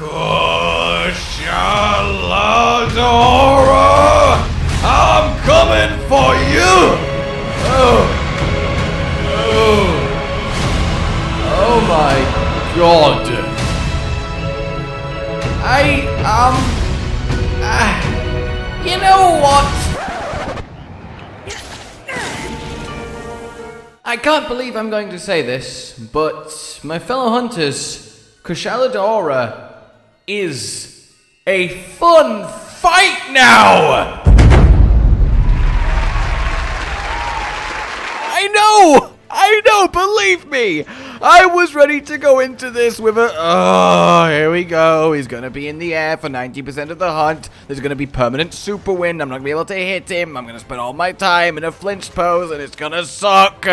Kushala Daora! I'm coming for you! Oh my god. You know what? I can't believe I'm going to say this, but my fellow hunters, Kushala Daora is a fun fight now! I know, believe me! I was ready to go into this with here we go, he's gonna be in the air for 90% of the hunt, there's gonna be permanent super wind, I'm not gonna be able to hit him, I'm gonna spend all my time in a flinch pose, and it's gonna suck.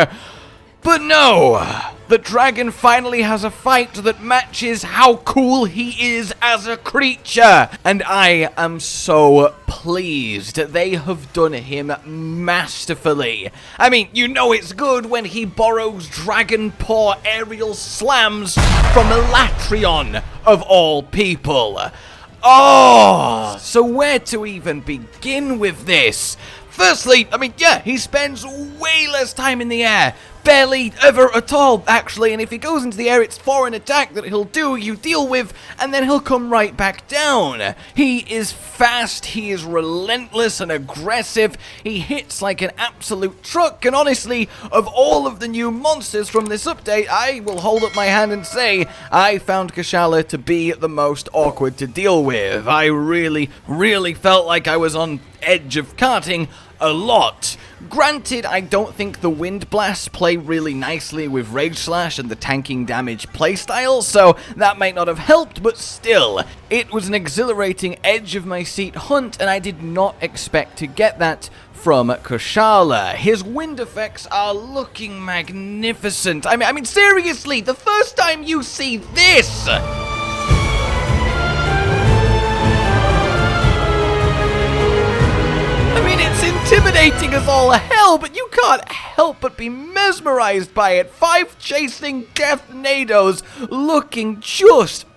But no! The dragon finally has a fight that matches how cool he is as a creature! And I am so pleased. They have done him masterfully. I mean, you know it's good when he borrows dragon paw aerial slams from Elatrion, of all people. Oh! So where to even begin with this? Firstly, I mean, yeah, he spends way less time in the air. Barely ever at all, actually, and if he goes into the air, it's for an attack that he'll do, you deal with, and then he'll come right back down. He is fast, he is relentless and aggressive, he hits like an absolute truck, and honestly, of all of the new monsters from this update, I will hold up my hand and say, I found Kushala to be the most awkward to deal with. I really felt like I was on edge of karting a lot. Granted, I don't think the wind blasts play really nicely with Rage Slash and the tanking damage playstyle, so that might not have helped, but still, it was an exhilarating edge of my seat hunt, and I did not expect to get that from Kushala. His wind effects are looking magnificent. I mean, seriously, the first time you see this! It's intimidating as all hell, but you can't help but be mesmerized by it. 5 chasing death nados looking just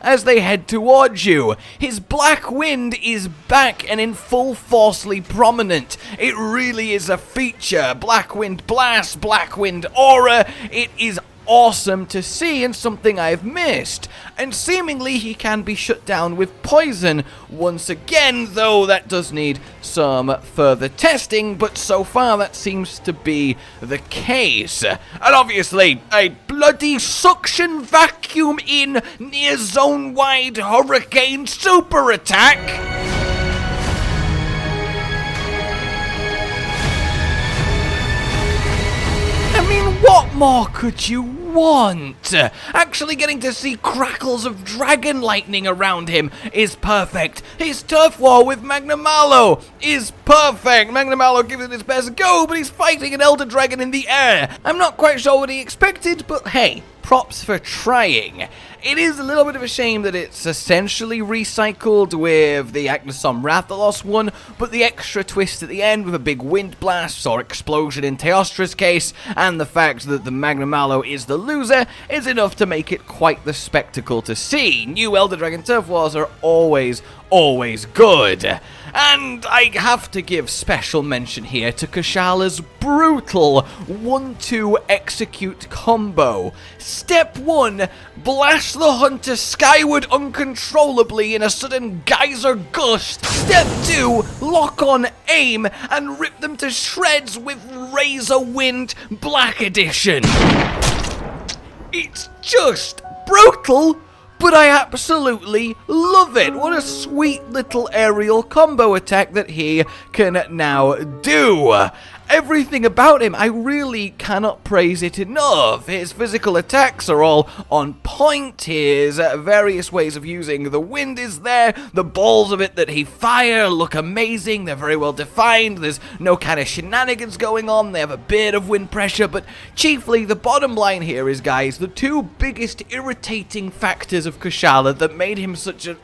as they head towards you. His black wind is back and in full forcely prominent. It really is a feature. Black wind blast, black wind aura. It is awesome to see and something I've missed. And seemingly he can be shut down with poison once again, though that does need some further testing, but so far that seems to be the case. And obviously, a bloody suction vacuum in near zone-wide hurricane super attack. I mean, what more could you want? Actually getting to see crackles of dragon lightning around him is perfect. His turf war with Magnamalo is perfect. Magnamalo gives it his best go, but he's fighting an elder dragon in the air. I'm not quite sure what he expected, but hey, props for trying. It is a little bit of a shame that it's essentially recycled with the Agnesom Rathalos one, but the extra twist at the end with a big wind blast or explosion in Teostra's case, and the fact that the Magnamalo is the loser is enough to make it quite the spectacle to see. New Elder Dragon Turf Wars are always good. And I have to give special mention here to Kushala's brutal 1-2 execute combo. Step 1, blast the hunter skyward uncontrollably in a sudden geyser gust. Step 2, lock on aim and rip them to shreds with Razor Wind Black Edition. It's just brutal, but I absolutely love it. What a sweet little aerial combo attack that he can now do. Everything about him, I really cannot praise it enough. His physical attacks are all on point. His various ways of using the wind is there. The balls of it that he fire look amazing. They're very well defined. There's no kind of shenanigans going on. They have a bit of wind pressure, but chiefly the bottom line here is, guys, the 2 biggest irritating factors of Kushala that made him such an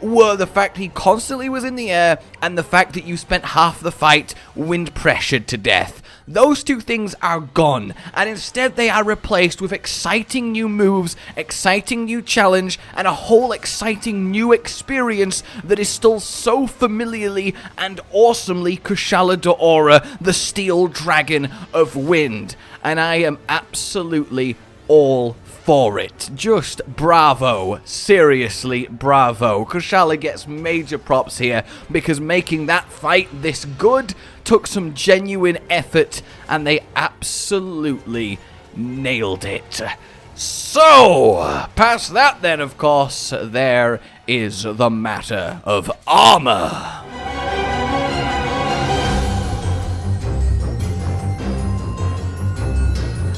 were the fact he constantly was in the air and the fact that you spent half the fight wind pressured to death. those two things are gone, and instead they are replaced with exciting new moves, exciting new challenge, and a whole exciting new experience that is still so familiarly and awesomely Kushala Daora, the steel dragon of wind. And I am absolutely all for it. Just bravo. Seriously, bravo. Kushala gets major props here because making that fight this good took some genuine effort, and they absolutely nailed it. So, past that then, of course, there is the matter of armor.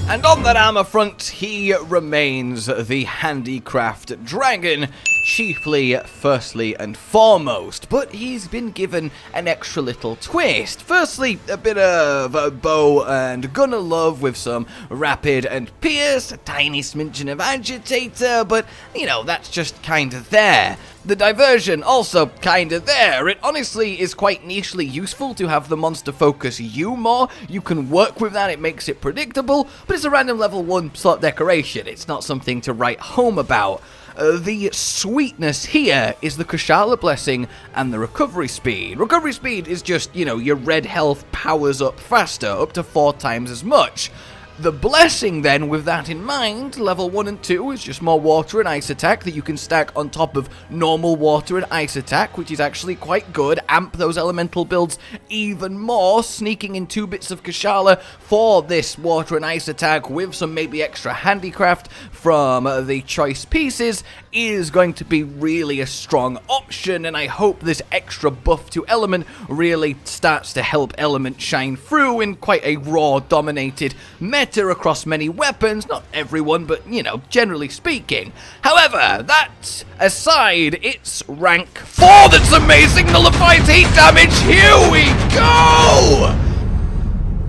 And on that armor front, he remains the handicraft dragon, chiefly, firstly and foremost, but he's been given an extra little twist. Firstly, a bit of a bow and gunner love with some rapid and pierce, a tiny smidgen of agitator, but, you know, that's just kinda there. The diversion, also kinda there. It honestly is quite nichely useful to have the monster focus you more. You can work with that, it makes it predictable, but it's a random level 1 slot decoration. It's not something to write home about. The sweetness here is the Kushala Blessing and the recovery speed. Recovery speed is just, you know, your red health powers up faster, up to 4 times as much. The blessing then, with that in mind, level 1 and 2 is just more water and ice attack that you can stack on top of normal water and ice attack, which is actually quite good. Amp those elemental builds even more, sneaking in 2 bits of Kushala for this water and ice attack with some maybe extra handicraft from the choice pieces is going to be really a strong option, and I hope this extra buff to element really starts to help element shine through in quite a raw dominated meta across many weapons. Not everyone, but, you know, generally speaking. However, that aside, it's rank 4 that's amazing, nullifies heat damage. Here we go!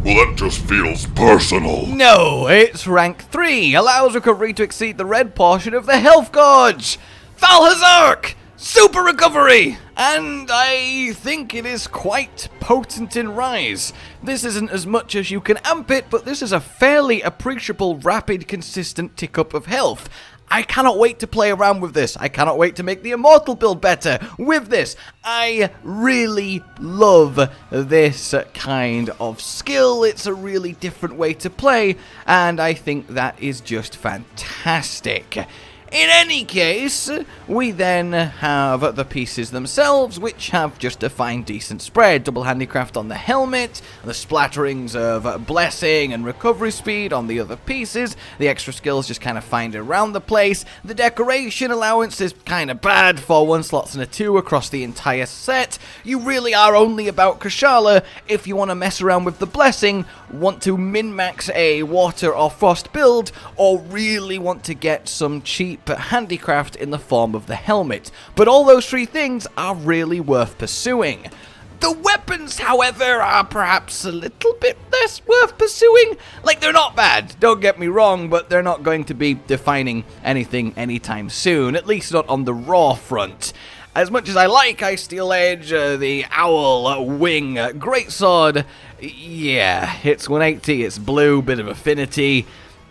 Well, that just feels personal. No, it's rank 3, allows recovery to exceed the red portion of the health gauge. Valhazark! Super recovery! And I think it is quite potent in Rise. This isn't as much as you can amp it, but this is a fairly appreciable, rapid, consistent tick-up of health. I cannot wait to play around with this. I cannot wait to make the Immortal build better with this. I really love this kind of skill. It's a really different way to play, and I think that is just fantastic. In any case, we then have the pieces themselves, which have just a fine, decent spread. Double handicraft on the helmet, the splatterings of blessing and recovery speed on the other pieces. The extra skills just kind of find around the place. The decoration allowance is kind of bad for 1 slots and a 2 across the entire set. You really are only about Kushala if you want to mess around with the blessing, want to min-max a water or frost build, or really want to get some cheap handicraft in the form of the helmet. But all those 3 things are really worth pursuing. The weapons, however, are perhaps a little bit less worth pursuing. Like, they're not bad, don't get me wrong, but they're not going to be defining anything anytime soon, at least not on the raw front. As much as I like Ice Steel Edge, the Owl Wing Greatsword, yeah, it's 180, it's blue, bit of affinity.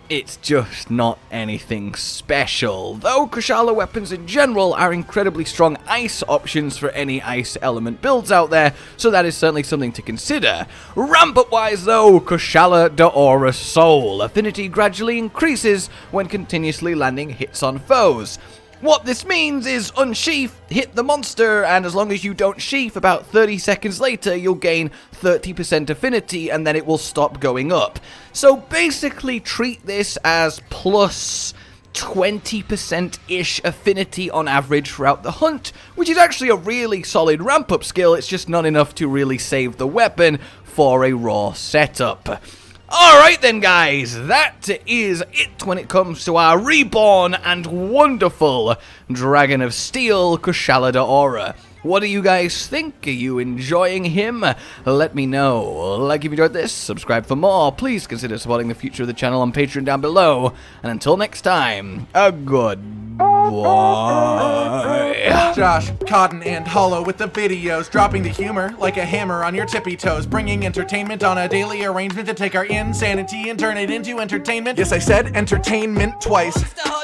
It's just not anything special, though Kushala weapons in general are incredibly strong ice options for any ice element builds out there, so that is certainly something to consider. Ramp-up wise though, Kushala Daora Soul. Affinity gradually increases when continuously landing hits on foes. What this means is unsheath, hit the monster, and as long as you don't sheath, about 30 seconds later you'll gain 30% affinity and then it will stop going up. So basically treat this as plus 20%-ish affinity on average throughout the hunt, which is actually a really solid ramp-up skill. It's just not enough to really save the weapon for a raw setup. Alright then guys, that is it when it comes to our reborn and wonderful Dragon of Steel, Kushala Daora. What do you guys think? Are you enjoying him? Let me know. Like if you enjoyed this, subscribe for more. Please consider supporting the future of the channel on Patreon down below. And until next time, a goodbye. Why? Josh, Cotton, and Hollow with the videos, dropping the humor like a hammer on your tippy toes, bringing entertainment on a daily arrangement to take our insanity and turn it into entertainment. Yes, I said entertainment twice,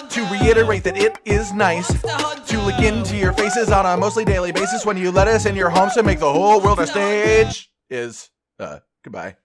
to reiterate that it is nice to look into your faces on a mostly daily basis when you let us in your homes to make the whole world a stage. Goodbye.